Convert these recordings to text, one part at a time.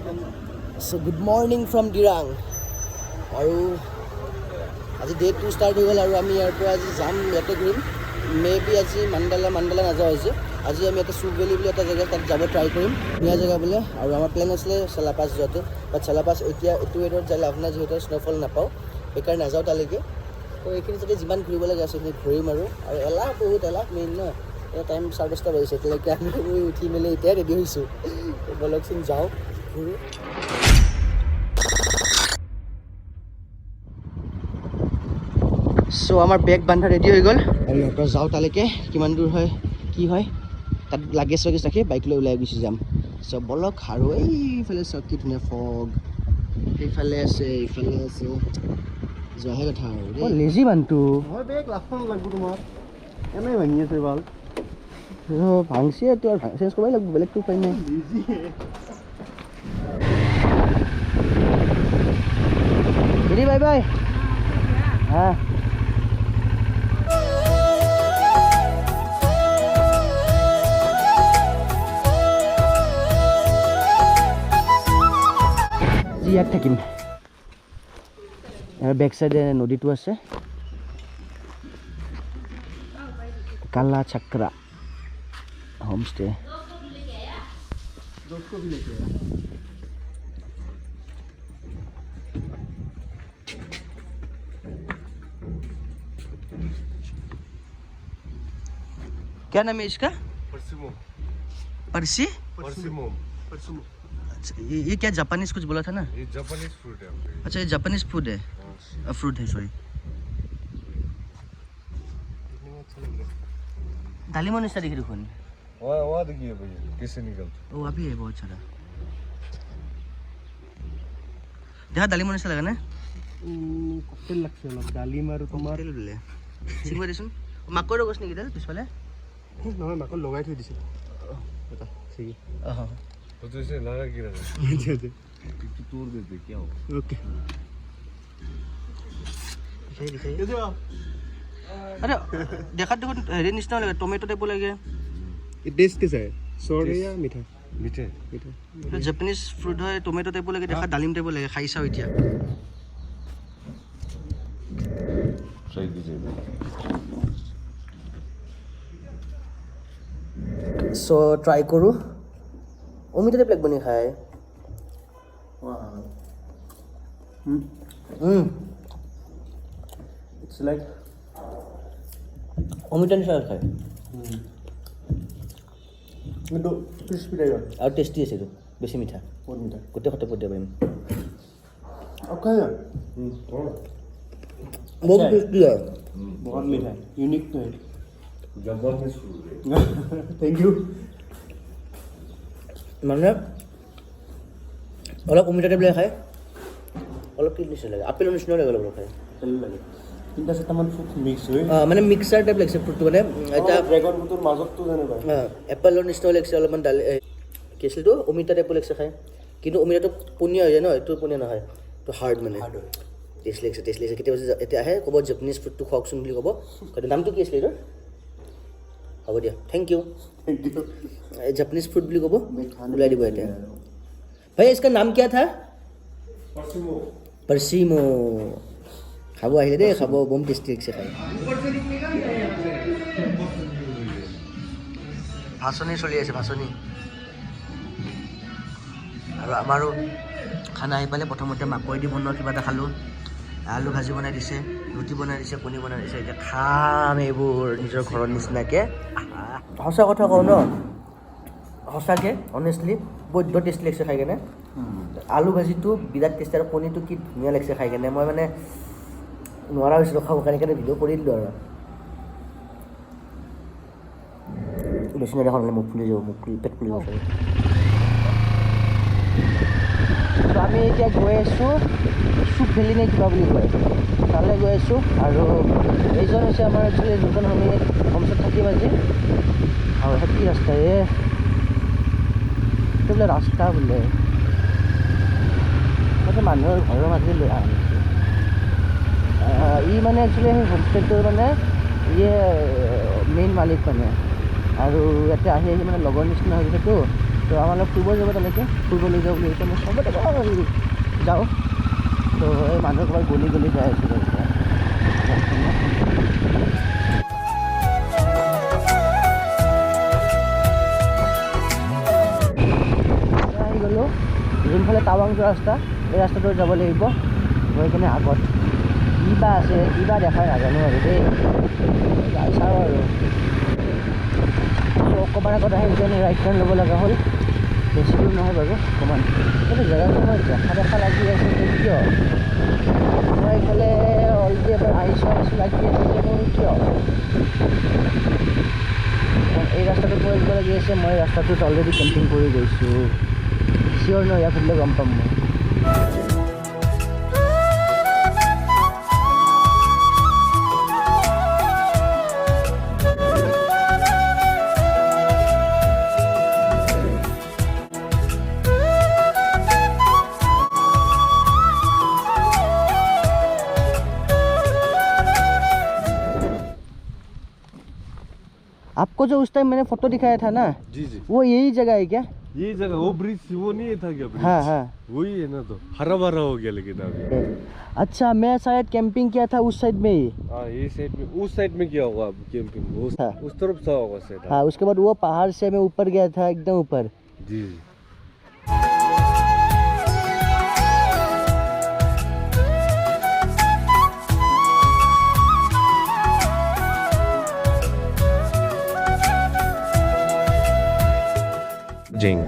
So good morning from Dirang. আৰু আজি day 2 start হৈ গ'ল আৰু আমি ইয়াৰ পৰা আজি যাম ইয়াতে ঘূৰিম মেবি আজি মাণ্ডালা নাযাওঁ আজি আমি এটা চুক ভেলি বুলি এটা জেগা তাত যাব ট্ৰাই কৰিম ধুনীয়া জেগা বোলে আৰু আমাৰ প্লেন আছিলে চেলাপাছ যোৱাটো বাট চেলাপাছ এতিয়া এইটো ৱেডাৰত যাই লাভ নাই যিহেতু স্ন'ফল নাপাওঁ সেইকাৰণে নাযাওঁ তালৈকে তো এইখিনি যাতে যিমান ঘূৰিব লাগে আছে সেইখিনি ঘূৰিম আৰু বহুত এলাহ মেইন ন এতিয়া টাইম 10:30 বাজিছে এতিয়ালৈকে আমি উঠি মেলি এতিয়া ৰেডি হৈছোঁ বলকচোন যাওঁ ঘূৰোঁ চ' আমাৰ বেগ বান্ধা ৰেডি হৈ গ'ল আৰু ইয়াৰ পৰা যাওঁ তালৈকে কিমান দূৰ হয় কি হয় তাত লাগেজ ৰাখি বাইক লৈ ওলাই গুচি যাম চ' বলক আৰু এইফালে চাওক কি ধুনীয়া ফগ সেইফালে আছে এইফালে আছে যোৱাহে কথা আৰু লেজি মানুহটো মই বেগ লাষ্টখন লাগিব তোমাৰ এনেই ভাঙি আছে ভাল ভাংচিয়ে তো আৰু চেঞ্জ কৰিবই লাগিব বেলেগটো উপায় নাই হেৰি বাই বাই হা ইয়াত থাকিম ইয়াৰ বেক চাইডে নদীটো আছে কালা চক্ৰা হোমষ্টে क्या नाम है इसका पर्सी अच्छा ये क्या जापानीज कुछ बोला था ना ये जापानीज फ्रूट है अच्छा ये जापानीज फूड है फ्रूट है सॉरी दालिमो निस्ता देखिए देखो वहाँ देखिए भैया कैसे निकलते वो अभी है बहुत सारा देखा दालिमो निस्ता लगा ना ককটেল লাগছে অলপ ডালিম আৰু তোমাৰ বোলে চিকিব দেচোন মাকৈৰ গছ নেকি দাল পিছফালে নহয় মাকৈ লগাই থৈ দিছে এটা ছিগি तो जैसे लगा गिरा আচ্ছা तोड़ देते क्या हो ओके अरे देखात देखो हेरी निचिना লাগে টমেটো টাইপ লাগে ये टेस्ट कैसा है सॉर है या मीठा मीठे मीठा জাপানিজ ফ্ৰুট হয় টমেটো টাইপ লাগে দেখা ডালিম টাইপ লাগে খাই চাও এতিয়া सही दीजिए সো ট্রাই করু অমিতা টাইপ লাগবে নি খাই इट्स लाइक অমিতা নিচিনা খাই কিন্তু ক্রিস্পি টাইপৰ আৰু টেষ্টি আছে এইটো বেছি মিঠা বহুত মিঠা গোটেই খটে পঠিয়াব পাৰিম ओके বহুত টেষ্টি হয় बहुत मीठा है यूनिक तो है जापानीज फ्रूट है थैंक यू মানে অলপ অমিতা টাইপ লাগে খাই অলপ কি নিচিনা লাগে আপেলৰ নিচিনা লাগে অলপ খাই চলি লাগে তিনটা চাৰিটামান ফ্ৰুট মিক্স হৈ মানে মিক্সাৰ টাইপ লাগিছে ফ্ৰুটটো মানে এটা ড্ৰেগন ফ্ৰুটৰ মাজতটো যেনেকুৱা এপেলৰ নিচিনা লাগিছে অলপমান ডালি কি আছিলতো অমিতা টাইপ লাগিছে খাই কিন্তু অমিতাটো পনীয়া হৈ যায় ন এইটো পনীয়া নহয় এইটো হাৰ্ড মানে টেষ্ট লাগিছে কেতিয়াবা এতিয়া আহে ক'ব জাপানিজ ফ্ৰুটটো খুৱাওকচোন বুলি ক'ব নামটো কি আছিলে এইটো হ'ব দিয়া থেংক ইউ जापानीज फूड বুলি ক'ব ওলাই দিব এতিয়া ভাই इसका नाम क्या था परसिमो খাব আহিলে দেই খাব বম টেষ্টি লাগিছে খাই ভাচনি চলি আছে ভাচনি আৰু আমাৰো খানা আহি পালে প্ৰথমতে মাকৈ দি বনোৱা কিবা এটা খালোঁ আলু ভাজি বনাই দিছে ৰুটি বনাই দিছে কণী বনাই দিছে এতিয়া খাম এইবোৰ নিজৰ ঘৰৰ নিচিনাকৈ সঁচা কথা কওঁ ন সঁচাকৈ অনেষ্টলি বৈদ্য টেষ্টি লাগিছে খাই কেনে আলু ভাজিটো বিৰাট টেষ্টি আৰু কণীটো কি ধুনীয়া লাগিছে খাই কেনে মই মানে নোৱাৰা হৈছিলোঁ খাব কাৰণে ভিডিঅ' কৰি দিলোঁ আৰু বেছি নেদেখন হ'লে মুখ ফুলি যাব পেট ফুলি যাব চাগে আমি এতিয়া গৈ আছোঁ চুক ভেলি নে কিবা বুলি কয় তালৈ গৈ আছোঁ আৰু এইজন হৈছে আমাৰ একচুৱেলি যোনখন আমি হোমষ্টত থাকিম আজি আৰু কি ৰাস্তা এইটো বোলে ৰাস্তা বোলে মানে মানুহৰ ঘৰৰ মাজে লৈ আনিছে ই মানে একচুৱেলি সেই হোমষ্টেটোৰ মানে ইয়ে মেইন মালিক মানে আৰু ইয়াতে আহি মানে লগৰ নিচিনা হৈ গৈছেতো তো আমালোক ফুৰিব যাব তেনেকৈ ফুৰিব লৈ যাওঁ বুলি এতিয়া মই চবতে যাওঁ তো এই মানুহ ক'ৰবাত গলি গলি যাই আছোঁ বাৰু আহি গ'লোঁ যোনফালে টাৱাং যোৱা ৰাস্তা এই ৰাস্তাটোত যাব লাগিব গৈ কিনে আগত কিবা আছে কিবা দেখাই নাজানো আৰু দেই যাই চাওঁ আৰু অকণমান আগত আহি কিনে ৰাইট টাৰ্ণ ল'ব লগা হ'ল বেছি দূৰ নহয় বাৰু অকণমান কিন্তু জেগাটো মই দেখা লাগি আছে কিয় মই এইফালে অলৰেডি এবাৰ আহিছোঁ লাগি আছে যে মোৰ কিয় এই ৰাস্তাটোত মই আহিব লাগি আছে মই ৰাস্তাটোত অলৰেডি কেম্পিং কৰি গৈছোঁ চিয়'ৰ নহয় ইয়াত সুধিলে গম পাম মই आपको जो उस टाइम मैंने फोटो दिखाया था ना जी जी वो यही जगह है क्या यही जगह वो ब्रिज वो नहीं था क्या ब्रिज हाँ हाँ वही है ना तो हरा भरा हो गया लेकिन अभी अच्छा मैं शायद कैंपिंग किया था उस साइड में ही हाँ ये साइड में उस साइड में किया होगा अब कैंपिंग हाँ। उस तरफ से होगा शायद हाँ उसके बाद वो पहाड़ से मैं ऊपर गया था एकदम ऊपर जी Jing.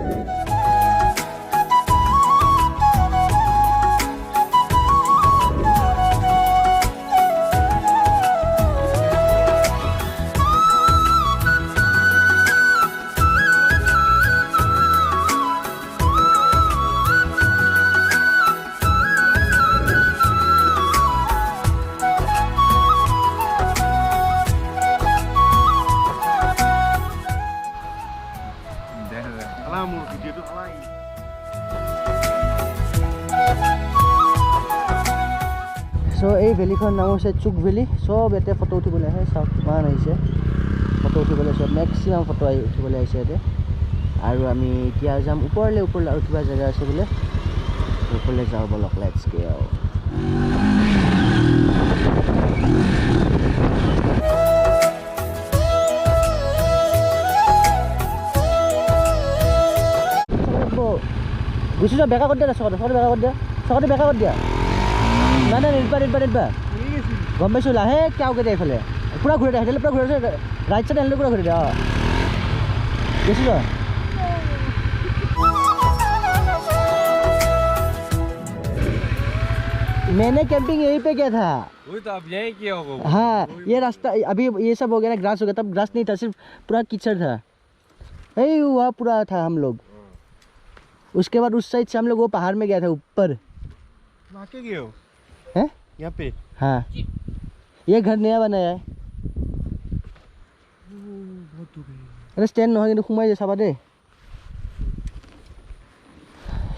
মোৰ ভিডিঅ'টো চলাই সো এই ভেলীখন নাম হৈছে চুক ভেলী চব ইয়াতে ফটো উঠিবলৈ আহে চাওক কিমান আহিছে ফটো উঠিবলৈ চব মেক্সিমাম ফটো উঠিবলৈ আহিছে ইয়াতে আৰু আমি এতিয়া যাম ওপৰলৈ আৰু কিবা জেগা আছে বোলে ওপৰলৈ যাওঁ বলক লেটছ গো গুচি যোৱা বেকা কৰি দিয়া চকতে বেকা কৰি দিয়া নাই নাই নিদবা গম পাইছোঁ লাহে কেওকে দিয়া এইফালে পূৰা ঘূৰি দিয়া সেইফালে পূৰা ঘূৰি আছে ৰাইট চাইড আহিলে পূৰা ঘূৰি দিয়া অঁ গুচি যোৱা मैंने कैंपिंग यहीं पे किया था वही तो आप यही किया होगा हाँ ये रास्ता अभी ये सब हो गया ना ग्रास हो गया तब ग्रास नहीं था सिर्फ पूरा कीचड़ था यही हुआ पूरा था हम लोग उसके बाद उस साइड से हम लोग वो पहाड़ में गया था ऊपर वहाँ के गए हो हैं यहाँ पे हाँ ये घर नया बनाया है बहुत दूर है अरे स्टैंड নহয় কিন্তু সোমাই যায় চাবা দেই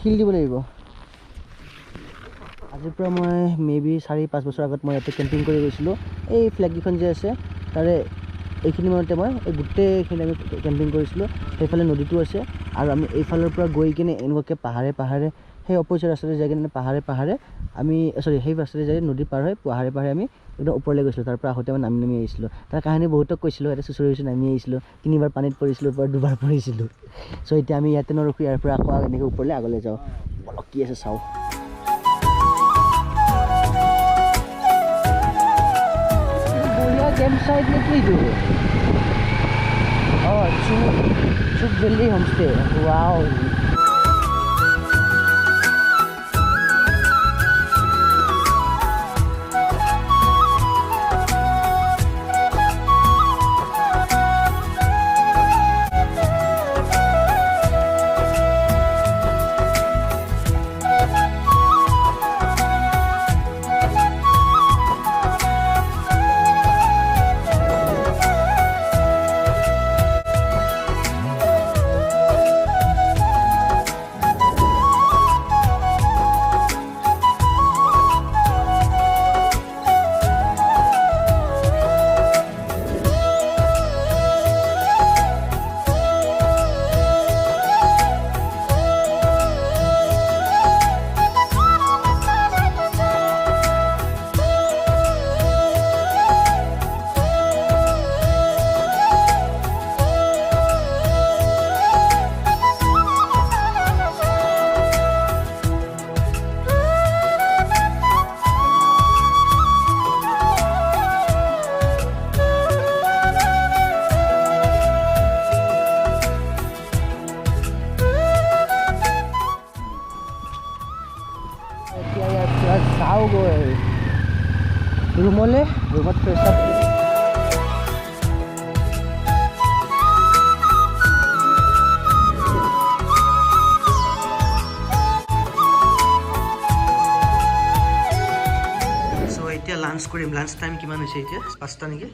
শিল দিব লাগিব আজিৰ পৰা মই মেবি 4-5 বছৰ আগত মই ইয়াতে কেম্পিং কৰি গৈছিলোঁ এই ফ্লেগকেইখন যে আছে তাৰে এইখিনি মানতে মই এই গোটেইখিনি আমি কেম্পিং কৰিছিলোঁ সেইফালে নদীটো আছে আৰু আমি এইফালৰ পৰা গৈ কিনে এনেকুৱাকৈ পাহাৰে সেই অপজিট ৰাস্তাতে যাই কিনে পাহাৰে আমি সৰি সেই ৰাস্তাতে যাই নদী পাৰ হৈ পাহাৰে আমি একদম ওপৰলৈ গৈছিলোঁ তাৰ পৰা আহোঁতে মই নামি আহিছিলোঁ তাৰ কাহিনী বহুতক কৈছিলোঁ ইয়াতে চুচৰি নামি আহিছিলোঁ 3বাৰ পানীত পৰিছিলোঁ পৰা 2বাৰ পৰিছিলোঁ চ' এতিয়া আমি ইয়াতে নৰখি ইয়াৰ পৰা আকৌ এনেকৈ ওপৰলৈ আগলৈ যাওঁ বলক কি আছে চাওঁ बढ़िया कैंप साइट निकली थी चुक वैली होमस्टे वाओ ৰুমলৈ ৰুমত ফ্ৰেছ আপ এতিয়া লাঞ্চ কৰিম লাঞ্চ টাইম কিমান হৈছে এতিয়া 5টা নেকি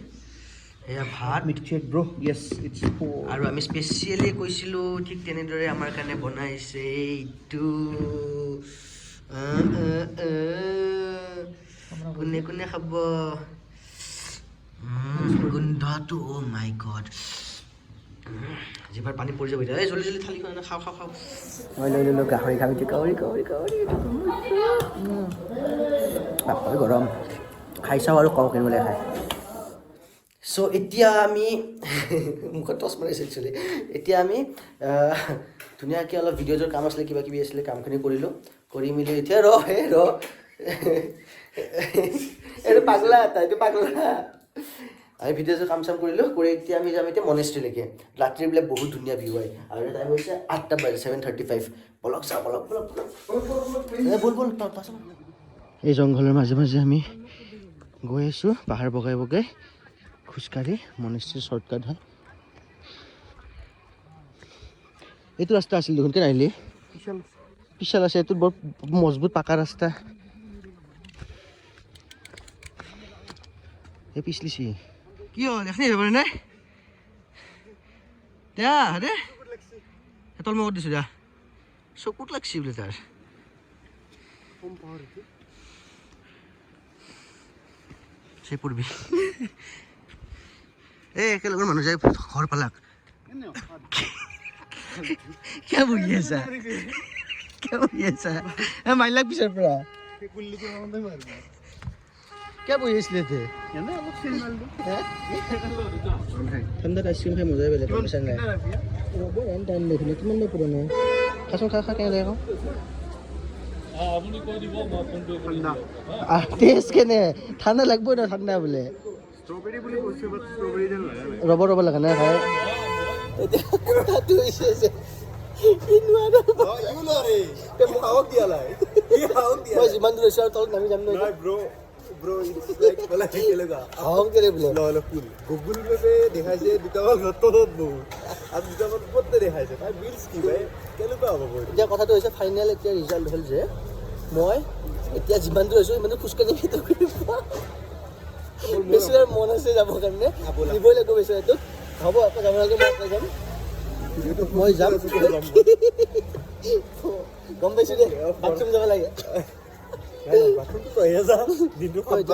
এয়া ভাত মিটচেক ব্ৰ য়েছ ইটছ আৰু আমি স্পেচিয়েলি কৈছিলোঁ ঠিক তেনেদৰে আমাৰ কাৰণে বনাইছে এইটো কোনে কোনে খাব গোন্ধটো অ' মাই গড জিভাৰ পানী পৰি যাব এতিয়া এই জলদি জলদি থালিখন খাওঁ খাওঁ খাওঁ মই লৈ ল'লোঁ গাহৰি খাবিটো গাহৰি বাপৰে গৰম খাই চাওঁ আৰু কওঁ কেনেকৈ খায় চ' এতিয়া আমি মুখত টচ মাৰিছে একচুৱেলি এতিয়া আমি ধুনীয়াকৈ অলপ ভিডিঅ'জৰ কাম আছিলে কিবা কিবি আছিলে কামখিনি কৰিলোঁ কৰি মেলি এতিয়া এইটো পাগলা এইটো পাগলা আমি ভিডিঅ'জৰ কাম চাম কৰিলোঁ কৰি এতিয়া আমি যাম এতিয়া মনেষ্ট্ৰীলৈকে ৰাতিৰ বোলে বহুত ধুনীয়া ভিউ হয় আৰু টাইম হৈছে 8টা বাজে 7:35 বলক চাওঁ বল এই জংঘলৰ মাজে মাজে আমি গৈ আছোঁ পাহাৰ বগাই বগাই খোজকাঢ়ি মনেষ্ট্ৰীৰ শ্বৰ্টকাট হয় এইটো ৰাস্তা আছিল দেখোন কেনে আহিলি পিছাল আছে এইটো বৰ মজবুত পাকা ৰাস্তা এই পিছলিছি কি হ'ল এখনি যাব নাই দিয়া দে তল মই দিছোঁ দিয়া চকুত লাগছি বোলে তাৰ সেই পঢ়বি এই একেলগৰ মানুহ যায় ঘৰ পালাক কিয় বহি আছা মাৰিলাক পিছৰ পৰা কিয় বহি আছিলে ঠাণ্ডাত আইচক্ৰীম খাই মজাই বেলেগ পইচা নাই কিমান দেৰি পুৰণা খাচোন খা কেনে লাগে টেষ্ট কেনে ঠাণ্ডা লাগবই ন ঠাণ্ডা বোলে ৰ'ব লগা নাই খাই যিমান দূৰ হৈছে আৰু তলত নামি যাম নহয় গুগল মেপে দেখাইছে দুটামান তলত বহু আৰু দুটামান ক'তে দেখাইছে তাৰ বিলছ কি ভাই কেনেকুৱা হ'ব এতিয়া কথাটো হৈছে ফাইনেল এতিয়া ৰিজাল্ট হ'ল যে মই এতিয়া যিমান দূৰ হৈছোঁ সিমান দূৰ খোজকাঢ়ি বেছিভাগ মন আছে যাবৰ কাৰণে দিবই লাগিব বেছিভাগটোক হ'ব আকৌ যাব লাগে মই যাম গম পাইছোঁ দে বাথৰুম যাব লাগে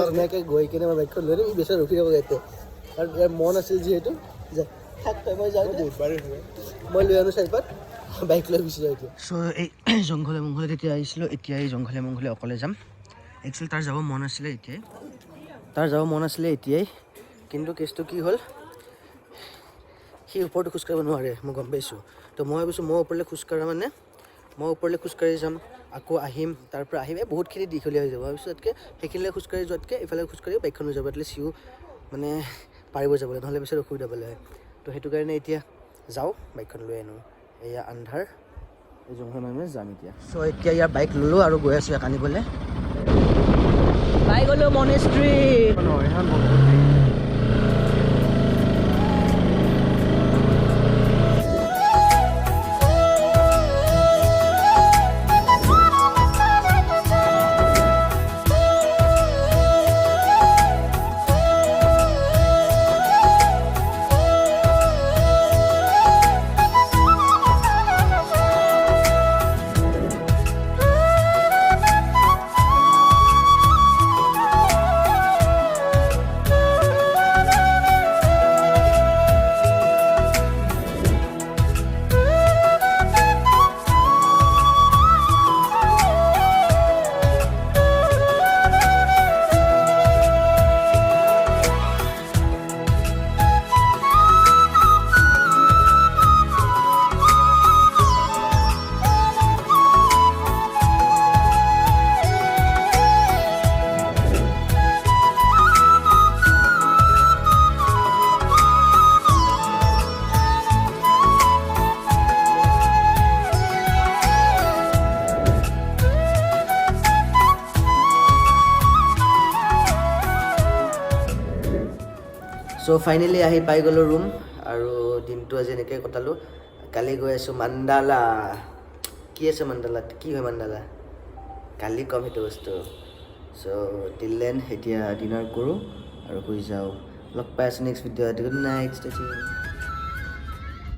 ধুনীয়াকৈ গৈ কিনে মই বাইকখন লৈ দিম বেছি ৰখি যাব ইয়াতে আৰু ইয়াৰ মন আছিল যিহেতু যে থাক তই মই যাওঁ মই লৈ আনো চাইপাত বাইক লৈ গুচি যাওঁ এতিয়া চ' এই জংঘলে মংঘলে তেতিয়া আহিছিলোঁ এতিয়া এই জংঘলে মংঘলে অকলে যাম একচুৱেলি তাৰ যাব মন আছিলে এতিয়াই কিন্তু কেছটো কি হ'ল সি ওপৰতো খোজকাঢ়িব নোৱাৰে মই গম পাইছোঁ তো মই ভাবিছোঁ মই ওপৰলৈ খোজকাঢ়ি যাম আকৌ আহিম তাৰ পৰা আহিম বহুতখিনি দীঘলীয়া হৈ যাব ভাবিছোঁ তাতকৈ সেইখিনিলৈ খোজকাঢ়ি যোৱাতকৈ এইফালে খোজকাঢ়ি বাইকখন লৈ যাব এটলিষ্ট সিও মানে পাৰিব যাবলৈ নহ'লে পিছত অসুবিধা পালে হয় তো সেইটো কাৰণে এতিয়া যাওঁ বাইকখন লৈ আনো এয়া আন্ধাৰ এই জংঘল মানে যাম এতিয়া চ' এতিয়া ইয়াৰ বাইক ল'লোঁ আৰু গৈ আছোঁ ইয়াক আনিবলৈ পাই গ'লোঁ মনেষ্ট্ৰী চ' ফাইনেলি আহি পাই গ'লোঁ ৰুম আৰু দিনটো আজি এনেকৈ কটালোঁ কালি গৈ আছোঁ মাণ্ডালা কি আছে মাণ্ডালাত কি হয় মাণ্ডালা কালি কম সেইটো বস্তু চ' টিল দেন এতিয়া ডিনাৰ কৰোঁ আৰু শুই যাওঁ লগ পাই আছোঁ নেক্সট ভিডিঅ'ত গুড নাইট ষ্টে টিউন